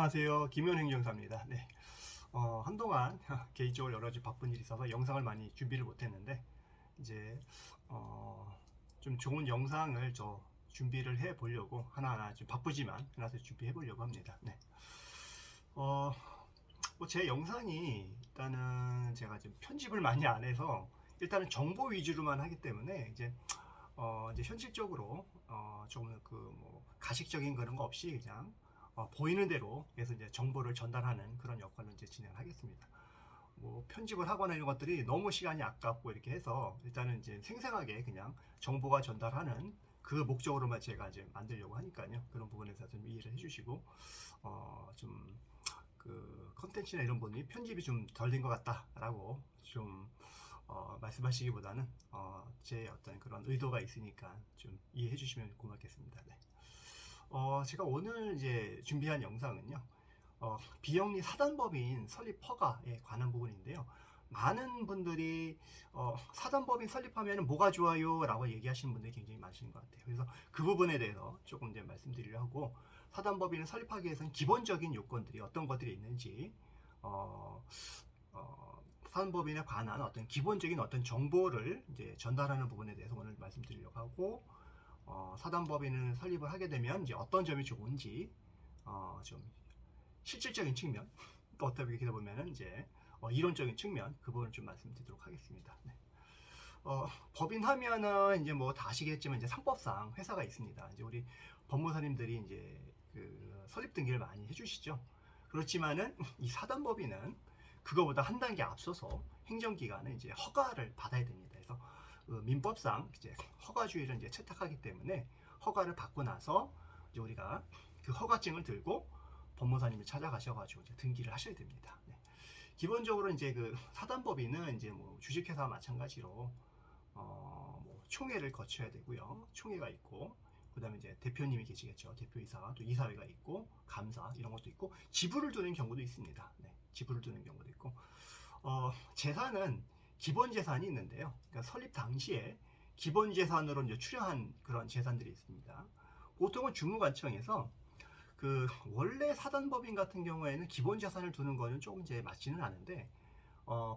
안녕하세요. 김현행정사입니다. 네. 한동안 개인적으로 여러 가지 바쁜 일이 있어서 영상을 많이 준비를 못했는데 이제 좀 좋은 영상을 준비를 해 보려고 하나하나 좀 바쁘지만 하나씩 준비해 보려고 합니다. 네. 뭐 제 영상이 일단은 제가 좀 편집을 많이 안 해서 일단은 정보 위주로만 하기 때문에 이제 현실적으로 조금 뭐 가식적인 그런 거 없이 그냥 보이는 대로 해서 이제 정보를 전달하는 그런 역할로 이제 진행을 하겠습니다. 뭐 편집을 하거나 이런 것들이 너무 시간이 아깝고 이렇게 해서 일단은 이제 생생하게 그냥 정보가 전달하는 그 목적으로만 제가 이제 만들려고 하니까요. 그런 부분에서 좀 이해를 해주시고 좀 그 컨텐츠나 이런 부분이 편집이 좀 덜 된 것 같다라고 좀 말씀하시기보다는 제 어떤 그런 의도가 있으니까 좀 이해해 주시면 고맙겠습니다. 네. 제가 오늘 이제 준비한 영상은요, 비영리 사단법인 설립 허가에 관한 부분인데요. 많은 분들이 사단법인 설립하면 뭐가 좋아요? 라고 얘기하시는 분들이 굉장히 많으신 것 같아요. 그래서 그 부분에 대해서 조금 이제 말씀드리려고 하고, 사단법인을 설립하기 위해서는 기본적인 요건들이 어떤 것들이 있는지, 사단법인에 관한 어떤 기본적인 어떤 정보를 이제 전달하는 부분에 대해서 오늘 말씀드리려고 하고, 사단법인을 설립을 하게 되면 이제 어떤 점이 좋은지 좀 실질적인 측면 또 어떻게 보면은 이제 이론적인 측면 그 부분을 좀 말씀드리도록 하겠습니다. 네. 법인 하면은 이제 뭐 다 아시겠지만 이제 상법상 회사가 있습니다. 이제 우리 법무사님들이 이제 그 설립 등기를 많이 해주시죠. 그렇지만은 이 사단법인은 그거보다 한 단계 앞서서 행정기관은 이제 허가를 받아야 됩니다. 그래서 민법상 이제 허가주의를 이제 채택하기 때문에 허가를 받고 나서 이제 우리가 그 허가증을 들고 법무사님을 찾아가셔가지고 이제 등기를 하셔야 됩니다. 네. 기본적으로 이제 그 사단법인은 이제 뭐 주식회사와 마찬가지로 뭐 총회를 거쳐야 되고요. 총회가 있고 그다음에 이제 대표님이 계시겠죠. 대표이사 또 이사회가 있고 감사 이런 것도 있고 지부를 두는 경우도 있습니다. 네. 지부를 두는 경우도 있고 재산은 기본 재산이 있는데요. 그러니까 설립 당시에 기본 재산으로 이제 출연한 그런 재산들이 있습니다. 보통은 주무관청에서 그 원래 사단법인 같은 경우에는 기본 재산을 두는 거는 조금 이제 맞지는 않은데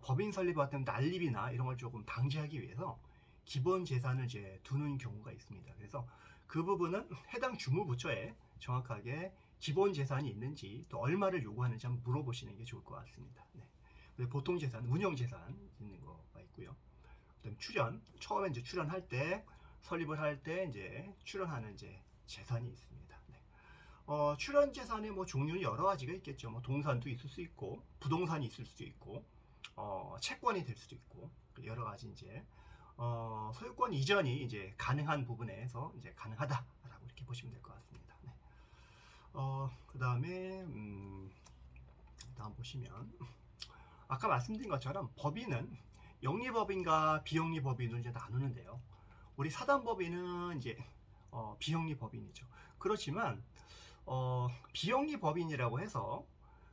법인 설립 같은 난립이나 이런 걸 조금 방지하기 위해서 기본 재산을 이제 두는 경우가 있습니다. 그래서 그 부분은 해당 주무부처에 정확하게 기본 재산이 있는지 또 얼마를 요구하는지 한번 물어보시는 게 좋을 것 같습니다. 네. 보통 재산, 운영 재산 있는 거가 있고요. 그다음 출연, 처음에 이제 출연할 때 설립을 할 때 이제 출연하는 이제 재산이 있습니다. 네. 출연 재산의 뭐 종류는 여러 가지가 있겠죠. 뭐 동산도 있을 수 있고, 부동산이 있을 수도 있고, 채권이 될 수도 있고, 여러 가지 이제 소유권 이전이 이제 가능한 부분에서 이제 가능하다라고 이렇게 보시면 될 것 같습니다. 네. 그 다음에 다음 보시면 아까 말씀드린 것처럼 법인은 영리법인과 비영리법인으로 이제 나누는데요. 우리 사단법인은 이제 비영리법인이죠. 그렇지만 비영리법인이라고 해서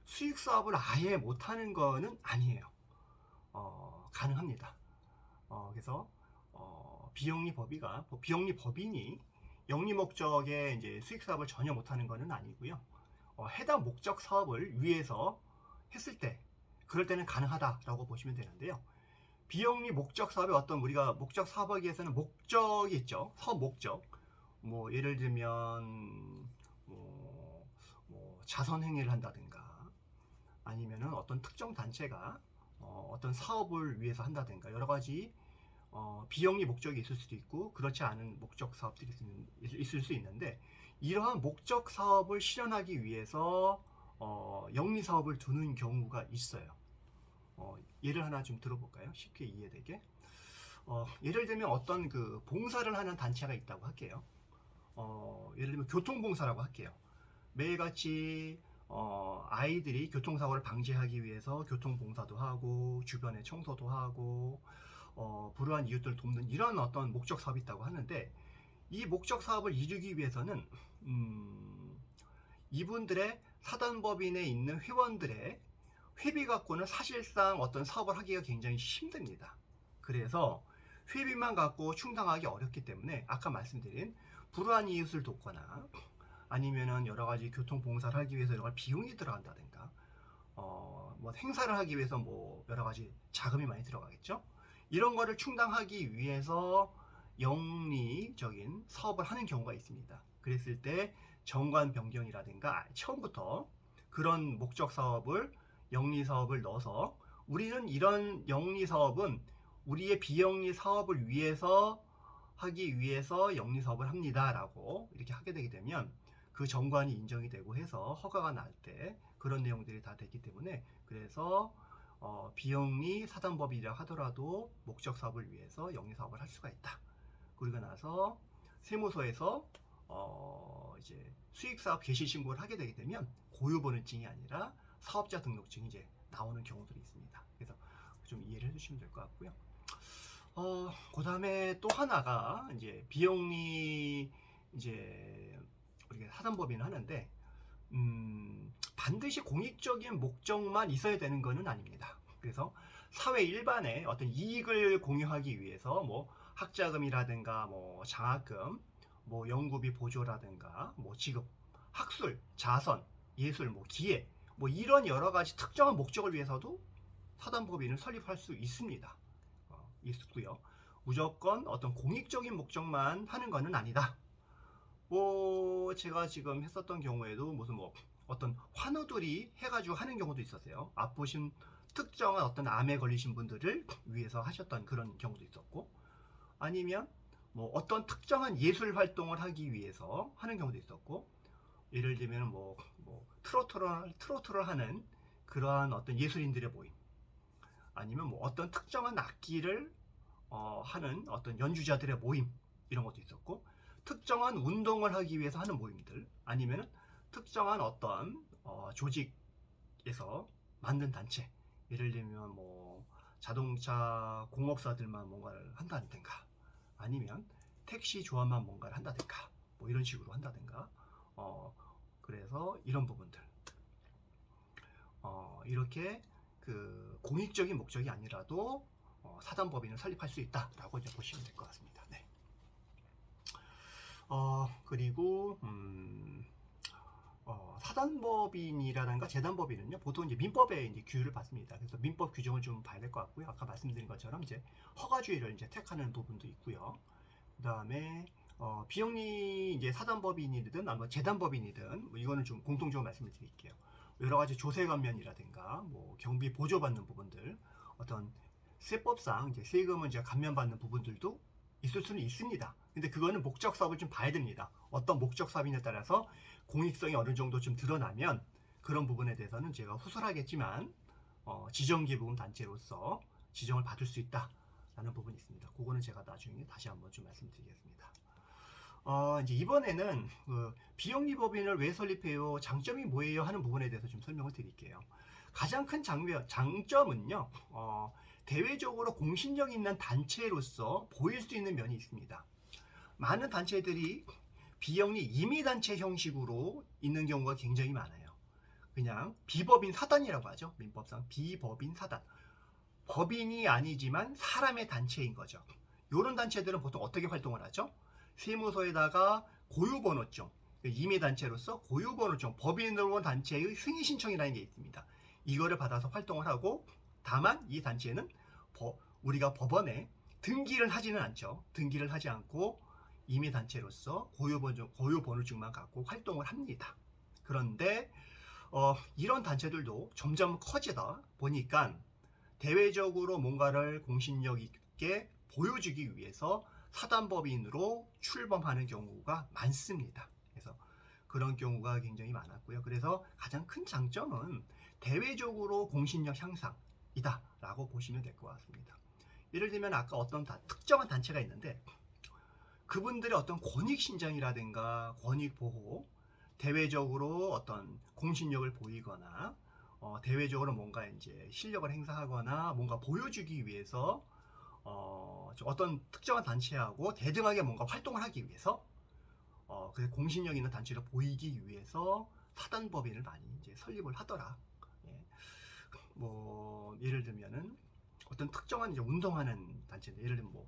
수익사업을 아예 못하는 거는 아니에요. 가능합니다. 그래서 비영리법인이 영리 목적의 이제 수익사업을 전혀 못하는 거는 아니고요. 해당 목적 사업을 위해서 했을 때 그럴 때는 가능하다라고 보시면 되는데요. 비영리 목적 사업의 어떤 우리가 목적 사업에 의해서는 목적이 있죠. 사업 목적. 뭐 예를 들면 뭐 자선 행위를 한다든가 아니면은 어떤 특정 단체가 어떤 사업을 위해서 한다든가 여러 가지 비영리 목적이 있을 수도 있고 그렇지 않은 목적 사업들이 있을 수 있는데 이러한 목적 사업을 실현하기 위해서 영리 사업을 두는 경우가 있어요. 예를 하나 좀 들어볼까요? 쉽게 이해되게. 예를 들면 어떤 그 봉사를 하는 단체가 있다고 할게요. 예를 들면 교통봉사라고 할게요. 매일같이 아이들이 교통사고를 방지하기 위해서 교통봉사도 하고 주변에 청소도 하고 불우한 이웃들을 돕는 이런 어떤 목적 사업이 있다고 하는데 이 목적 사업을 이루기 위해서는 이분들의 사단법인에 있는 회원들의 회비 갖고는 사실상 어떤 사업을 하기가 굉장히 힘듭니다. 그래서 회비만 갖고 충당하기 어렵기 때문에 아까 말씀드린 불우한 이웃을 돕거나 아니면은 여러 가지 교통 봉사를 하기 위해서 여러 가지 비용이 들어간다든가, 뭐 행사를 하기 위해서 뭐 여러 가지 자금이 많이 들어가겠죠. 이런 거를 충당하기 위해서 영리적인 사업을 하는 경우가 있습니다. 그랬을 때 정관 변경이라든가 처음부터 그런 목적 사업을, 영리 사업을 넣어서, 우리는 이런 영리 사업은 우리의 비영리 사업을 위해서 하기 위해서 영리 사업을 합니다 라고 이렇게 하게 되게 되면 그 정관이 인정이 되고 해서 허가가 날 때 그런 내용들이 다 됐기 때문에, 그래서 비영리 사단법인이라 하더라도 목적 사업을 위해서 영리 사업을 할 수가 있다. 그리고 나서 세무서에서 이제 수익사업 개시 신고를 하게 되게 되면 고유번호증이 아니라 사업자 등록증이 이제 나오는 경우들이 있습니다. 그래서 좀 이해를 해주시면 될 것 같고요. 그 다음에 또 하나가 이제 비영리 이제 우리가 사단법인을 하는데, 반드시 공익적인 목적만 있어야 되는 것은 아닙니다. 그래서 사회 일반의 어떤 이익을 공유하기 위해서 뭐 학자금이라든가 뭐 장학금, 뭐 연구비 보조라든가 뭐 지급, 학술, 자선, 예술, 뭐 기회, 뭐 이런 여러 가지 특정한 목적을 위해서도 사단법인을 설립할 수 있습니다. 있고요. 무조건 어떤 공익적인 목적만 하는 것은 아니다. 뭐 제가 지금 했었던 경우에도 무슨 뭐 어떤 환우들이 해가지고 하는 경우도 있었어요. 아프신 특정한 어떤 암에 걸리신 분들을 위해서 하셨던 그런 경우도 있었고, 아니면 뭐 어떤 특정한 예술 활동을 하기 위해서 하는 경우도 있었고, 예를 들면 뭐 트로트를 하는 그러한 어떤 예술인들의 모임, 아니면 뭐 어떤 특정한 악기를 하는 어떤 연주자들의 모임, 이런 것도 있었고, 특정한 운동을 하기 위해서 하는 모임들, 아니면 특정한 어떤 조직에서 만든 단체, 예를 들면 뭐 자동차 공업사들만 뭔가를 한다든가, 아니면 택시 조합만 뭔가를 한다든가, 뭐 이런 식으로 한다든가, 그래서 이런 부분들, 이렇게 그 공익적인 목적이 아니라도 사단법인을 설립할 수 있다라고 이제 보시면 될 것 같습니다. 네. 그리고 사단법인이라든가 재단법인은요, 보통 이제 민법에 이제 규율을 받습니다. 그래서 민법 규정을 좀 봐야 될 것 같고요. 아까 말씀드린 것처럼 이제 허가주의를 이제 택하는 부분도 있고요. 그 다음에 비영리 이제 사단법인이든 아마 재단법인이든, 뭐 이거는 좀 공통적으로 말씀을 드릴게요. 여러 가지 조세 감면이라든가 뭐 경비 보조받는 부분들, 어떤 세법상 이제 세금을 이제 감면받는 부분들도 있을 수는 있습니다. 근데 그거는 목적 사업을 좀 봐야 됩니다. 어떤 목적 사업이냐에 따라서 공익성이 어느 정도 좀 드러나면 그런 부분에 대해서는 제가 후설하겠지만 지정기부금 단체로서 지정을 받을 수 있다라는 부분이 있습니다. 그거는 제가 나중에 다시 한번 좀 말씀드리겠습니다. 이제 이번에는 비영리 법인을 왜 설립해요? 장점이 뭐예요? 하는 부분에 대해서 좀 설명을 드릴게요. 가장 큰 장점은요, 대외적으로 공신력 있는 단체로서 보일 수 있는 면이 있습니다. 많은 단체들이 비영리 임의단체 형식으로 있는 경우가 굉장히 많아요. 그냥 비법인 사단이라고 하죠. 민법상 비법인 사단. 법인이 아니지만 사람의 단체인 거죠. 이런 단체들은 보통 어떻게 활동을 하죠? 세무서에다가 고유번호증, 임의단체로서 고유번호증, 법인으로 단체의 승인 신청이라는 게 있습니다. 이거를 받아서 활동을 하고, 다만 이 단체는 우리가 법원에 등기를 하지는 않죠. 등기를 하지 않고 임의단체로서 고유번호증만 갖고 활동을 합니다. 그런데 이런 단체들도 점점 커지다 보니까 대외적으로 뭔가를 공신력 있게 보여주기 위해서 사단법인으로 출범하는 경우가 많습니다. 그래서 그런 경우가 굉장히 많았고요. 그래서 가장 큰 장점은 대외적으로 공신력 향상이다 라고 보시면 될 것 같습니다. 예를 들면 아까 어떤 특정한 단체가 있는데, 그분들의 어떤 권익신장이라든가 권익보호, 대외적으로 어떤 공신력을 보이거나 대외적으로 뭔가 이제 실력을 행사하거나 뭔가 보여주기 위해서 어떤 특정한 단체하고 대등하게 뭔가 활동을 하기 위해서 그 공신력 있는 단체를 보이기 위해서 사단법인을 많이 이제 설립을 하더라. 예. 뭐 예를 들면은 어떤 특정한 이제 운동하는 단체들, 예를 들면 뭐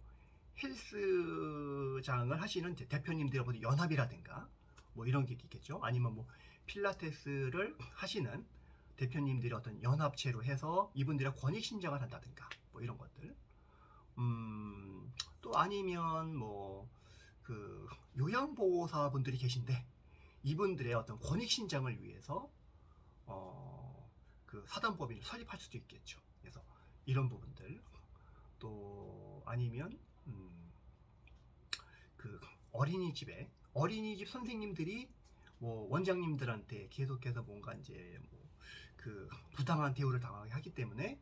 헬스장을 하시는 대표님들의 연합이라든가, 뭐 이런 게 있겠죠. 아니면 뭐 필라테스를 하시는 대표님들이 어떤 연합체로 해서 이분들의 권익 신장을 한다든가 뭐 이런 것들. 또 아니면 뭐 그 요양보호사분들이 계신데 이분들의 어떤 권익 신장을 위해서 그 사단법인을 설립할 수도 있겠죠. 그래서 이런 부분들. 또 아니면 그 어린이집 선생님들이 뭐 원장님들한테 계속해서 뭔가 이제 뭐 그 부당한 대우를 당하게 하기 때문에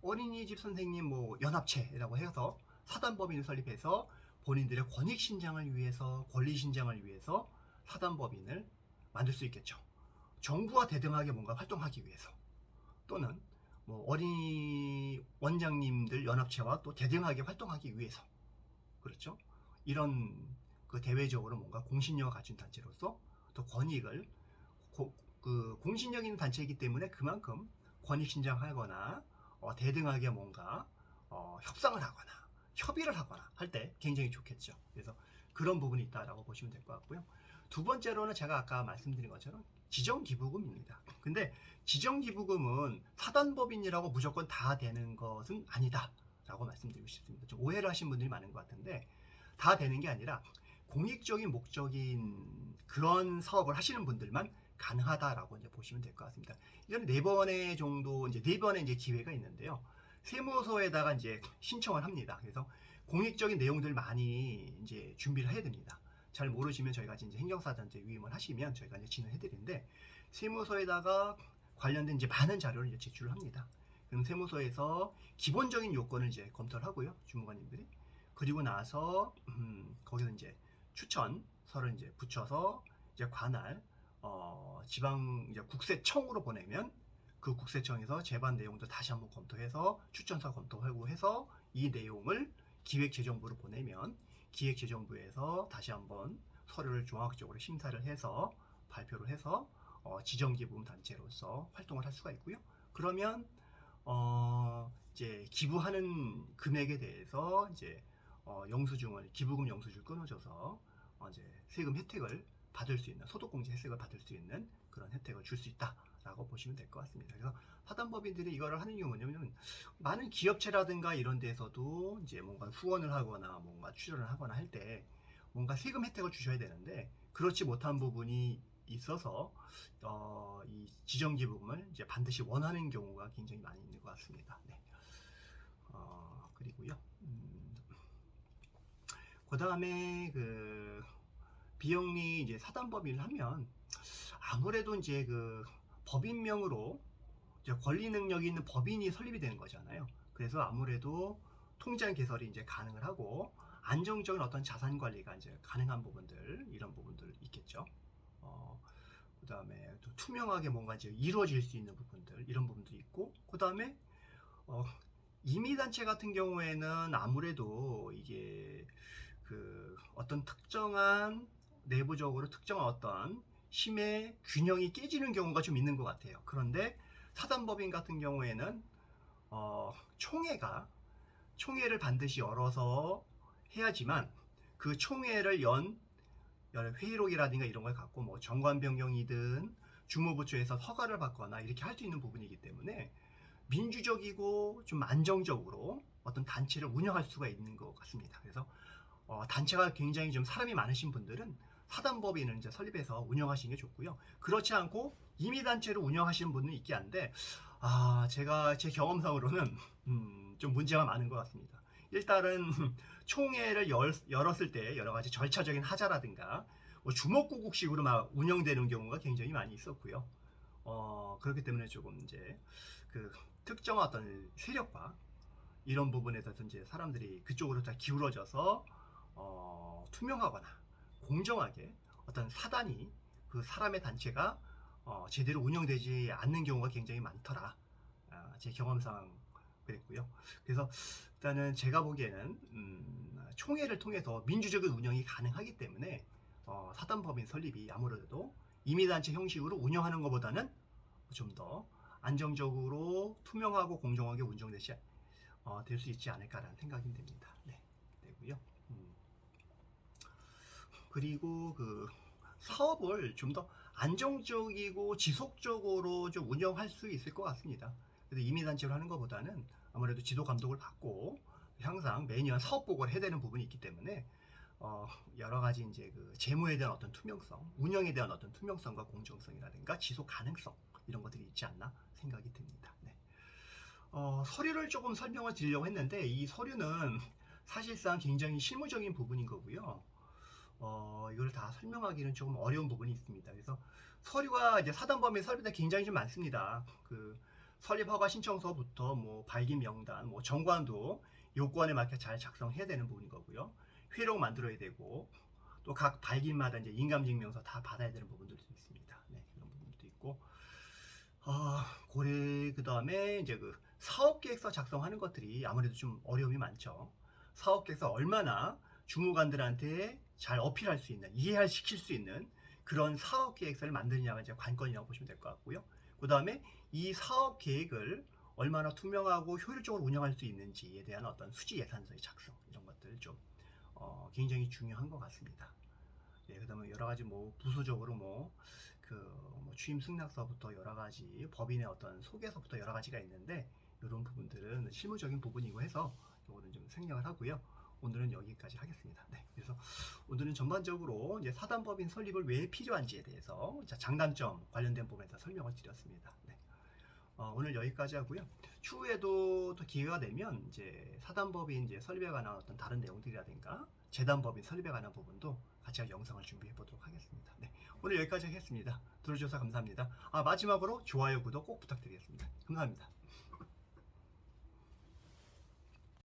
어린이집 선생님 뭐 연합체라고 해서 사단법인을 설립해서 본인들의 권익 신장을 위해서, 권리 신장을 위해서 사단법인을 만들 수 있겠죠. 정부와 대등하게 뭔가 활동하기 위해서, 또는 뭐 어린이 원장님들 연합체와 또 대등하게 활동하기 위해서, 그렇죠. 이런 그 대외적으로 뭔가 공신력을 갖춘 단체로서 또 권익을 그 공신력 있는 단체이기 때문에 그만큼 권익 신장하거나 대등하게 뭔가 협상을 하거나 협의를 하거나 할 때 굉장히 좋겠죠. 그래서 그런 부분이 있다라고 보시면 될 것 같고요. 두 번째로는 제가 아까 말씀드린 것처럼 지정기부금입니다. 근데 지정기부금은 사단법인이라고 무조건 다 되는 것은 아니다 라고 말씀드리고 싶습니다. 좀 오해를 하신 분들이 많은 것 같은데, 다 되는 게 아니라 공익적인 목적인 그런 사업을 하시는 분들만 가능하다라고 이제 보시면 될 것 같습니다. 이건 4번의 정도, 이제 4번의 이제 기회가 있는데요. 세무서에다가 이제 신청을 합니다. 그래서 공익적인 내용들 많이 이제 준비를 해야 됩니다. 잘 모르시면 저희가 이제 행정사단한테 위임을 하시면 저희가 이제 진행해 드리는데, 세무서에다가 관련된 이제 많은 자료를 이제 제출을 합니다. 그럼 세무서에서 기본적인 요건을 이제 검토를 하고요, 주무관님들이. 그리고 나서 거기서 이제 추천서를 이제 붙여서 이제 관할 지방 이제 국세청으로 보내면 그 국세청에서 제반 내용도 다시 한번 검토해서 추천서 검토하고 해서 이 내용을 기획재정부로 보내면 기획재정부에서 다시 한번 서류를 종합적으로 심사를 해서 발표를 해서 지정기부금 단체로서 활동을 할 수가 있고요. 그러면 이제 기부하는 금액에 대해서 이제 영수증을, 기부금 영수증을 끊어줘서 이제 세금 혜택을 받을 수 있는, 소득공제 혜택을 받을 수 있는 그런 혜택을 줄 수 있다라고 보시면 될 것 같습니다. 그래서 사단법인들이 이거를 하는 이유는 뭐냐면, 많은 기업체라든가 이런 데서도 이제 뭔가 후원을 하거나 뭔가 출연을 하거나 할 때 뭔가 세금 혜택을 주셔야 되는데 그렇지 못한 부분이 있어서 이 지정기부금을 이제 반드시 원하는 경우가 굉장히 많이 있는 것 같습니다. 네. 그리고요. 그 다음에 그 비영리 이제 사단법인을 하면 아무래도 이제 그 법인명으로 이제 권리 능력이 있는 법인이 설립이 되는 거잖아요. 그래서 아무래도 통장 개설이 이제 가능을 하고 안정적인 어떤 자산 관리가 이제 가능한 부분들, 이런 부분들 있겠죠. 그 다음에 또 투명하게 뭔가 이제 이루어질 수 있는 부분들, 이런 부분도 있고, 그 다음에 임의단체 같은 경우에는 아무래도 이게 그 어떤 특정한, 내부적으로 특정한 어떤 힘의 균형이 깨지는 경우가 좀 있는 것 같아요. 그런데 사단법인 같은 경우에는 총회를 반드시 열어서 해야지만, 그 총회를 연 회의록이라든가 이런 걸 갖고 뭐 정관 변경이든 주무부처에서 허가를 받거나 이렇게 할 수 있는 부분이기 때문에 민주적이고 좀 안정적으로 어떤 단체를 운영할 수가 있는 것 같습니다. 그래서 단체가 굉장히 좀 사람이 많으신 분들은 사단법인을 이제 설립해서 운영하시는 게 좋고요. 그렇지 않고 임의단체로 운영하시는 분은 있긴 한데, 제가 제 경험상으로는 좀 문제가 많은 것 같습니다. 일단은 총회를 열었을 때 여러 가지 절차적인 하자라든가 뭐 주먹구국식으로 막 운영되는 경우가 굉장히 많이 있었고요. 그렇기 때문에 조금 이제 그 특정한 어떤 세력과 이런 부분에 대해서 이제 사람들이 그쪽으로 다 기울어져서 투명하거나 공정하게 어떤 사단이, 그 사람의 단체가 제대로 운영되지 않는 경우가 굉장히 많더라. 제 경험상 그랬고요. 그래서 일단은 제가 보기에는 총회를 통해서 민주적인 운영이 가능하기 때문에 사단법인 설립이 아무래도 임의단체 형식으로 운영하는 것보다는 좀 더 안정적으로 투명하고 공정하게 운영되지 될 수 있지 않을까라는 생각이 듭니다. 네, 되고요. 그리고 그 사업을 좀 더 안정적이고 지속적으로 좀 운영할 수 있을 것 같습니다. 그래서 임의단체로 하는 것보다는 아무래도 지도 감독을 받고 항상 매년 사업 보고를 해야 되는 부분이 있기 때문에 여러 가지 이제 그 재무에 대한 어떤 투명성, 운영에 대한 어떤 투명성과 공정성이라든가 지속 가능성 이런 것들이 있지 않나 생각이 듭니다. 네. 서류를 조금 설명을 드리려고 했는데 이 서류는 사실상 굉장히 실무적인 부분인 거고요. 이걸 다 설명하기는 조금 어려운 부분이 있습니다. 그래서 서류가 이제 사단법인 설립에 굉장히 좀 많습니다. 그 설립 허가 신청서부터 뭐 발기 명단, 뭐 정관도 요건에 맞게 잘 작성해야 되는 부분인 거고요. 회록 만들어야 되고 또 각 발기마다 이제 인감증명서 다 받아야 되는 부분들도 있습니다. 네, 그런 부분도 있고 고래 그 다음에 이제 그 사업계획서 작성하는 것들이 아무래도 좀 어려움이 많죠. 사업계획서 얼마나 주무관들한테 잘 어필할 수 있는, 이해할 시킬 수 있는 그런 사업계획서를 만드느냐가 이제 관건이라고 보시면 될 것 같고요. 그 다음에 이 사업계획을 얼마나 투명하고 효율적으로 운영할 수 있는지에 대한 어떤 수지 예산서의 작성 이런 것들 좀 굉장히 중요한 것 같습니다. 예, 그다음에 여러 가지 뭐 부수적으로 뭐 취임 승낙서부터 여러 가지 법인의 어떤 소개서부터 여러 가지가 있는데 이런 부분들은 실무적인 부분이고 해서 이거는 좀 생략을 하고요. 오늘은 여기까지 하겠습니다. 네, 그래서 오늘은 전반적으로 이제 사단법인 설립을 왜 필요한지에 대해서 장단점 관련된 부분에서 설명을 드렸습니다. 네. 오늘 여기까지 하고요. 추후에도 또 기회가 되면 이제 사단법인 이제 설립에 관한 어떤 다른 내용들이라든가 재단법인 설립에 관한 부분도 같이 영상을 준비해 보도록 하겠습니다. 네, 오늘 여기까지 하겠습니다. 들어주셔서 감사합니다. 마지막으로 좋아요, 구독 꼭 부탁드리겠습니다. 감사합니다.